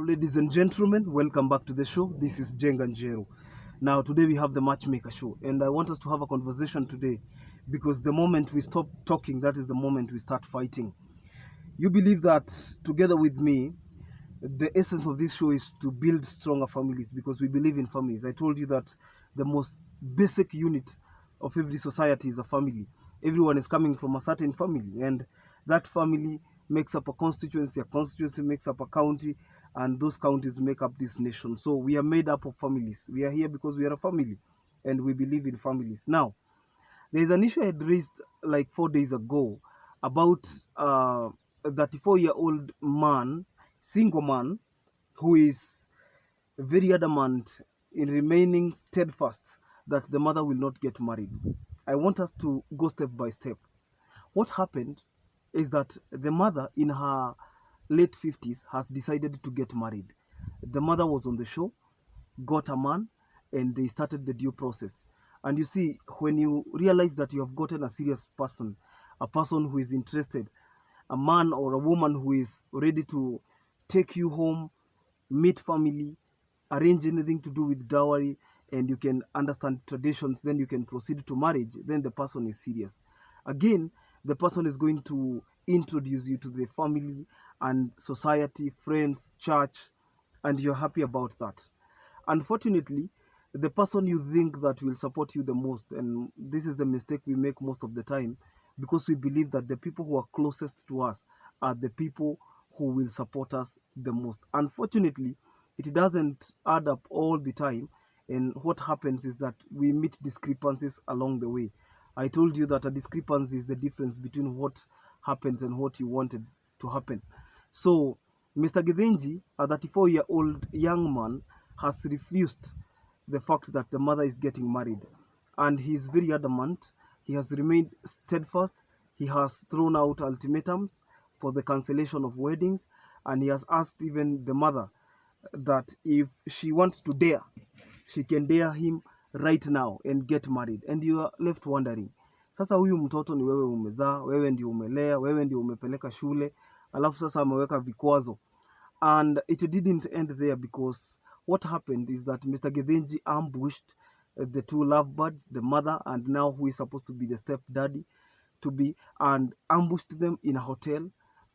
Ladies and gentlemen, welcome back to the show. This is Jenganjero. Now, today we have the Matchmaker show, and I want us to have a conversation today because the moment we stop talking, that is the moment we start fighting. You believe that together with me, the essence of this show is to build stronger families because we believe in families. I told you that the most basic unit of every society is a family. Everyone is coming from a certain family, and that family makes up a constituency makes up a county, and those counties make up this nation. So we are made up of families. We are here because we are a family, and we believe in families. Now, there is an issue I had raised like 4 days ago about a 34-year-old man, single man, who is very adamant in remaining steadfast that the mother will not get married. I want us to go step by step. What happened is that the mother, in her late 50s, has decided to get married. The mother was on the show, got a man, and they started the due process. And you see, when you realize that you have gotten a serious person, a person who is interested, a man or a woman who is ready to take you home, meet family, arrange anything to do with dowry, and you can understand traditions, then you can proceed to marriage, then the person is serious. Again, the person is going to introduce you to the family and society, friends, church, and you're happy about that. Unfortunately, the person you think that will support you the most, and this is the mistake we make most of the time, because we believe that the people who are closest to us are the people who will support us the most. Unfortunately, it doesn't add up all the time, and what happens is that we meet discrepancies along the way. I told you that a discrepancy is the difference between what happens and what you wanted to happen. So Mr. Githinji, a 34-year-old young man, has refused the fact that the mother is getting married, and he is very adamant. He has remained steadfast. He has thrown out ultimatums for the cancellation of weddings, and he has asked even the mother that if she wants to dare, she can dare him right now and get married. And you are left wondering, sasa huyu mtoto ni wewe umezaa, wewe ndio umelea, wewe ndio umepeleka shule, alafu sasa ameweka vikwazo. And it didn't end there, because what happened is that Mr. Githinji ambushed the two lovebirds, the mother and now who is supposed to be the stepdaddy to be, and ambushed them in a hotel.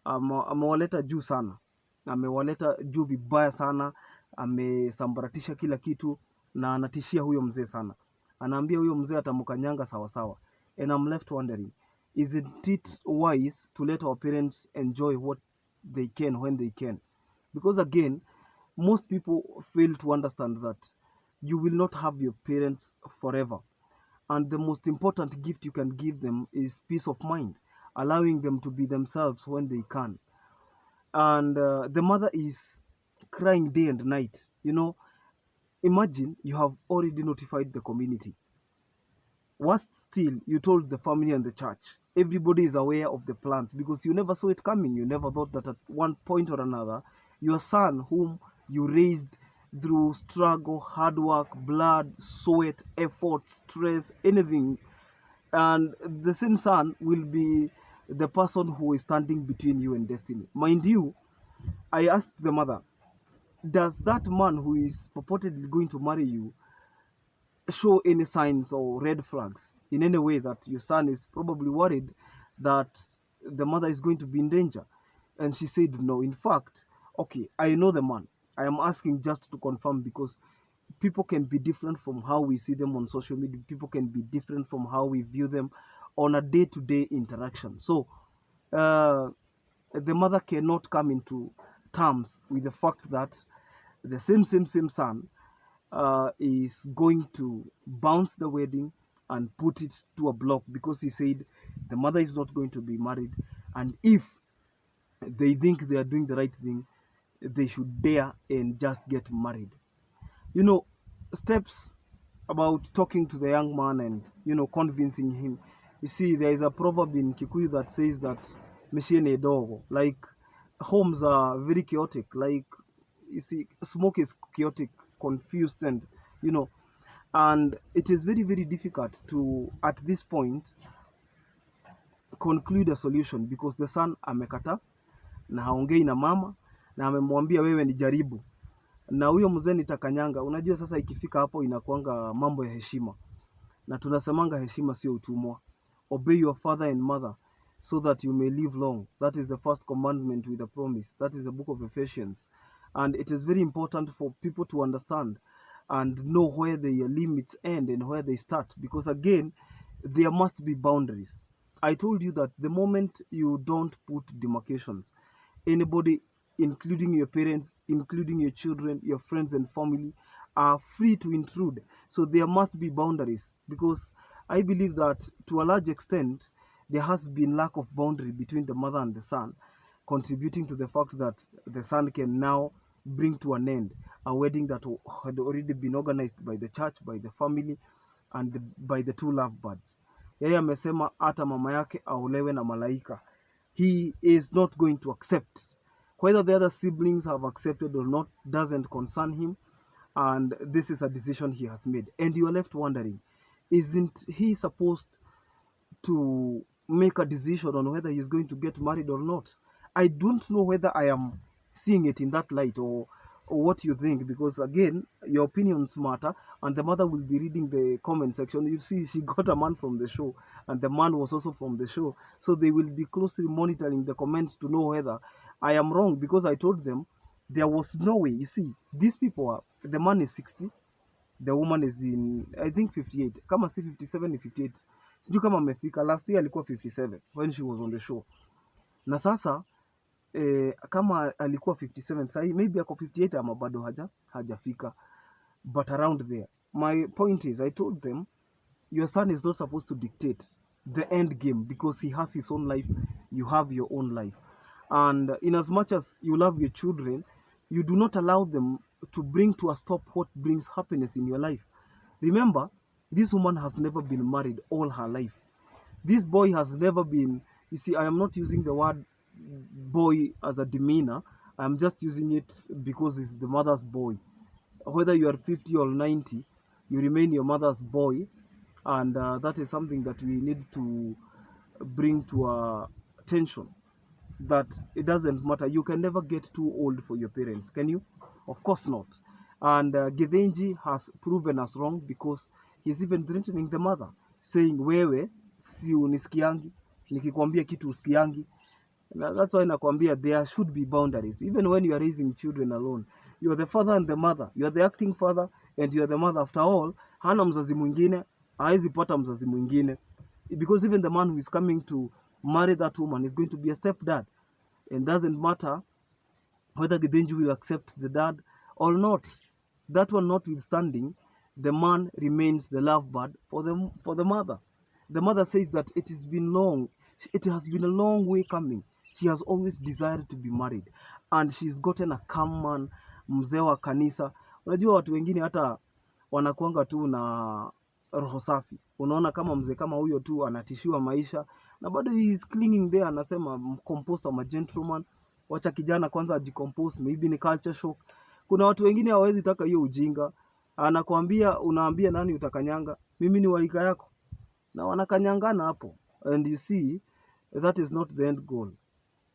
Amewaleta juu sana, amewaleta juu vibaya sana, amesambaratisha kila kitu na anatishia huyo mzee sana. Anaambia huyo mzee atamkanyanga sawa sawa. And I'm left wondering, isn't it wise to let our parents enjoy what they can when they can? Because again, most people fail to understand that you will not have your parents forever. And the most important gift you can give them is peace of mind, allowing them to be themselves when they can. And the mother is crying day and night. Imagine you have already notified the community. Worst still, you told the family and the church. Everybody is aware of the plans because you never saw it coming. You never thought that at one point or another, your son, whom you raised through struggle, hard work, blood, sweat, effort, stress, anything, and the same son will be the person who is standing between you and destiny. Mind you, I asked the mother, does that man who is purportedly going to marry you show any signs or red flags in any way that your son is probably worried that the mother is going to be in danger? And she said no. In fact, okay, I know the man. I am asking just to confirm, because people can be different from how we see them on social media. People can be different from how we view them on a day-to-day interaction. So the mother cannot come into terms with the fact that the same son is going to bounce the wedding and put it to a block, because he said the mother is not going to be married, and if they think they are doing the right thing, they should dare and just get married. Steps about talking to the young man and convincing him. You see, there is a proverb in Kikuyu that says that meshine dogo, like homes are very chaotic. Like, you see, smoke is chaotic, confused, and it is very, very difficult to, at this point, conclude a solution, because the son amekata na haongei na mama, na amemwambia wewe ni jaribu, na huyo mzee nitakanyanga. Unajua sasa ikifika hapo inakuanga mambo ya heshima, na tunasemanga heshima sio utumwa. Obey your father and mother so that you may live long. That is the first commandment with a promise. That is the book of Ephesians. And it is very important for people to understand and know where their limits end and where they start, because again, there must be boundaries. I told you that the moment you don't put demarcations, anybody, including your parents, including your children, your friends and family, are free to intrude. So there must be boundaries, because I believe that to a large extent there has been lack of boundary between the mother and the son, contributing to the fact that the son can now bring to an end a wedding that had already been organized by the church, by the family, and by the two lovebirds. Yeye amesema hata mama yake aolewe na malaika. He is not going to accept. Whether the other siblings have accepted or not doesn't concern him, and this is a decision he has made. And you are left wondering, isn't he supposed to make a decision on whether he's going to get married or not? I don't know whether I am seeing it in that light, or what you think, because again, your opinions matter, and the mother will be reading the comment section. You see, she got a man from the show, and the man was also from the show, so they will be closely monitoring the comments to know whether I am wrong, because I told them there was no way. You see, these people are, the man is 60, the woman is in, I think, 58, kama si 57 ni 58, sijui kama amefika. Last year alikuwa 57 when she was on the show, na sasa kama alikuwa 57 sahi, maybe ako 58 ama bado hajafika, but around there. My point is, I told them your son is not supposed to dictate the end game, because he has his own life, you have your own life, and in as much as you love your children, you do not allow them to bring to a stop what brings happiness in your life. Remember, this woman has never been married all her life. This boy has never been, you see, I am not using the word boy as a demeanor. I'm just using it because it's the mother's boy. Whether you are 50 or 90, you remain your mother's boy, and that is something that we need to bring to our attention, that it doesn't matter. You can never get too old for your parents, can you? Of course not. And Githinji has proven us wrong, because he's even threatening the mother, saying wewe si unisikiangi, nikikwambia kitu usikiangi. That's why nakwambia there should be boundaries. Even when you are raising children alone, you are the father and the mother, you are the acting father and you are the mother. After all, hana mzazi mwingine, hawezi pata mzazi mwingine, because even the man who is coming to marry that woman is going to be a stepdad, and doesn't matter whether Githinji will accept the dad or not. That one notwithstanding, the man remains the lovebird for the mother. The mother says that it has been long, it has been a long way coming. She has always desired to be married, and she's gotten a calm man, mzee wa kanisa. Unajua watu wengine hata wanakuanga tu na roho safi. Unaona kama mzee kama huyo tu anatishiwa maisha, na bado he is clinging there, anasema composer, ama gentleman, wacha kijana kwanza ajicompose, maybe ni culture shock. Kuna watu wengine hawezi taka hiyo ujinga, anakuambia, unaambia nani utakanyanga, mimi ni walika yako, na wanakanyangana hapo. And you see, that is not the end goal,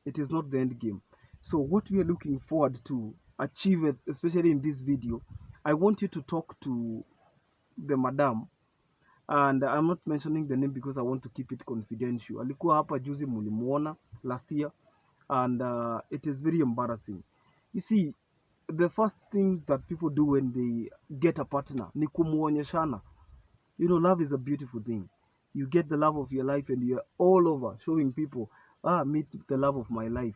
it is not the end game. So what we are looking forward to achieve it, especially in this video, I want you to talk to the madam, and I'm not mentioning the name because I want to keep it confidential. Alikuwa hapa juzi, mulimuona last year, and it is very embarrassing. You see, the first thing that people do when they get a partner ni kumuonyeshana. You know, love is a beautiful thing. You get the love of your life and you're all over showing people, meet the love of my life.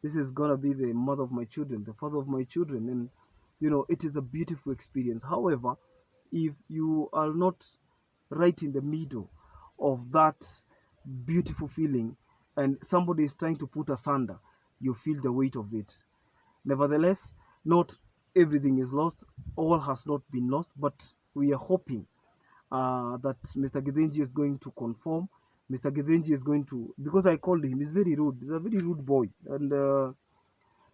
This is gonna be the mother of my children, the father of my children, and you know, it is a beautiful experience. However, if you are not right in the middle of that beautiful feeling and somebody is trying to put asunder, you feel the weight of it. Nevertheless, not everything is lost, all has not been lost, but we are hoping that Mr. Githinji is going to conform. Mr. Githinji is going to, because I called him, he's very rude, he's a very rude boy, and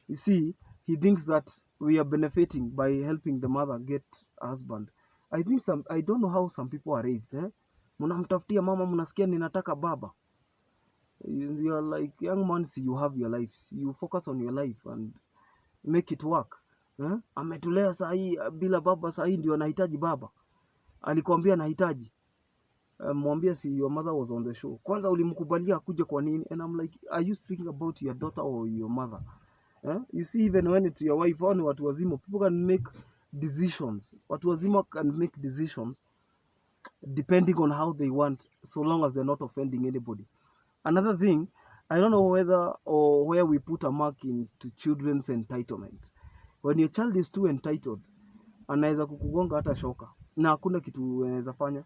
you see, he thinks that we are benefiting by helping the mother get a husband. I don't know how some people are raised, mnamtafutia mama, mnasikia ninataka baba. You are like, young man, see, you have your life, you focus on your life, and make it work. Ametulea saa hii bila baba, saa hii ndio anahitaji baba. Alikwambia anahitaji, mwambie si your mother was on the show. Kwanza ulimkubalia akuje kwa nini? And I'm like, are you speaking about your daughter or your mother? You see, even when it's your wife, hao ni watu wazima, people can make decisions. Watu wazima can make decisions depending on how they want, so long as they're not offending anybody. Another thing, I don't know whether or where we put a mark into children's entitlement. When your child is too entitled, anaweza kukugonga hata shoka na hakuna kitu anaweza fanya.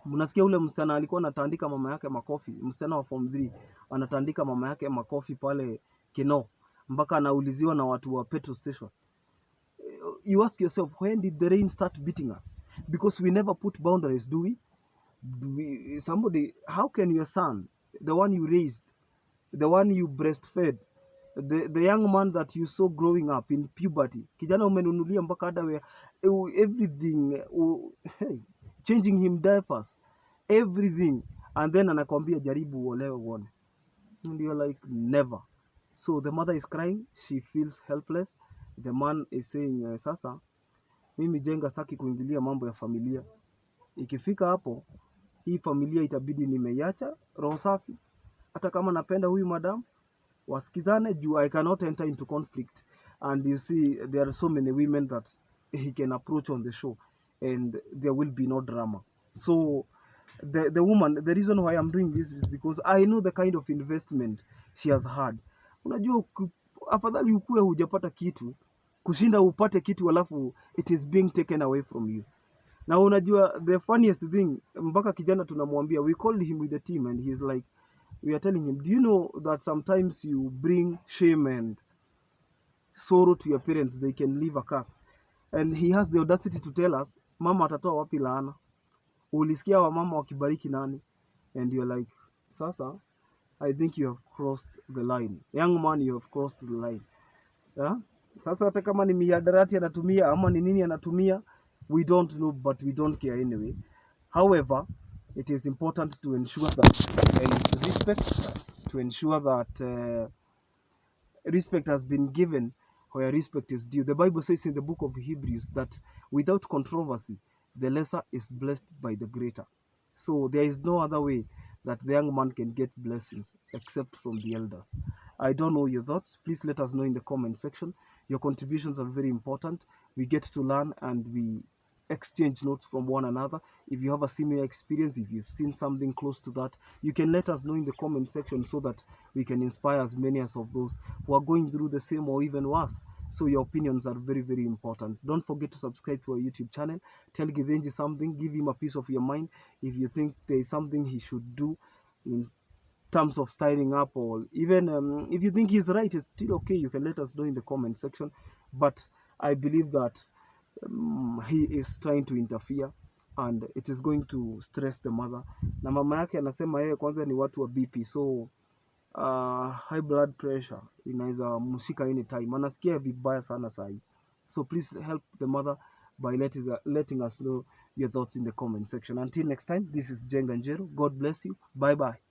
Mnasikia ule msichana alikuwa anatandika mama yake makofi, msichana wa form 3 anatandika mama yake makofi pale Kino, mpaka anauliziwa na watu wa petrol station. You ask yourself, when did the rain start beating us? Because we never put boundaries, do we? Somebody, how can your son, the one you raised, the one you breastfed, the young man that you saw growing up in puberty, kijana umenunulia mpaka hata everything, hey, changing him diapers, everything, and then anakwambia jaribu uolewe uone, and you're like, never. So the mother is crying, she feels helpless. The man is saying, sasa mimi Jenga sitaki kuingilia mambo ya familia, ikifika hapo hii familia itabidi nimeiacha roho safi, hata kama napenda huyu madam, wasikizane juu I cannot enter into conflict. And you see, there are so many women that he can approach on the show and there will be no drama. So the woman, the reason why I'm doing this is because I know the kind of investment she has had. Unajua, afadhali ukue hujapata kitu kushinda upate kitu alafu it is being taken away from you. Na unajua the funniest thing, mpaka kijana tunamwambia, we called him with the team and he's like, we are telling him, do you know that sometimes you bring shame and sorrow to your parents, they can leave a curse. And he has the audacity to tell us, mama atatoa wapi laana? Ulisikia wa mama wakibariki nani? And you're like, sasa I think you have crossed the line. Young man, you have crossed the line. Yeah? Sasa hata kama ni mihadarati anatumia ama ni nini anatumia, we don't know, but we don't care anyway. However, it is important to ensure that there is respect, to ensure that respect has been given where respect is due. The Bible says in the book of Hebrews that without controversy, the lesser is blessed by the greater. So there is no other way that the young man can get blessings except from the elders. I don't know your thoughts. Please let us know in the comment section. Your contributions are very important. We get to learn and we exchange notes from one another. If you have a similar experience, if you've seen something close to that, you can let us know in the comment section so that we can inspire as many as of those who are going through the same or even worse. So your opinions are very, very important. Don't forget to subscribe to our YouTube channel. Tell Githinji something, give him a piece of your mind. If you think there is something he should do in terms of styling up, or even if you think he's right, it's still okay. You can let us know in the comment section. But I believe that he is trying to interfere and it is going to stress the mother. Na mama yake anasema yeye kwanza ni watu wa BP, so high blood pressure inaweza mshika anytime, anasikia vibaya sana sahi. So please help the mother by letting us know your thoughts in the comment section. Until next time, this is Jenga Njero. God bless you. Bye bye.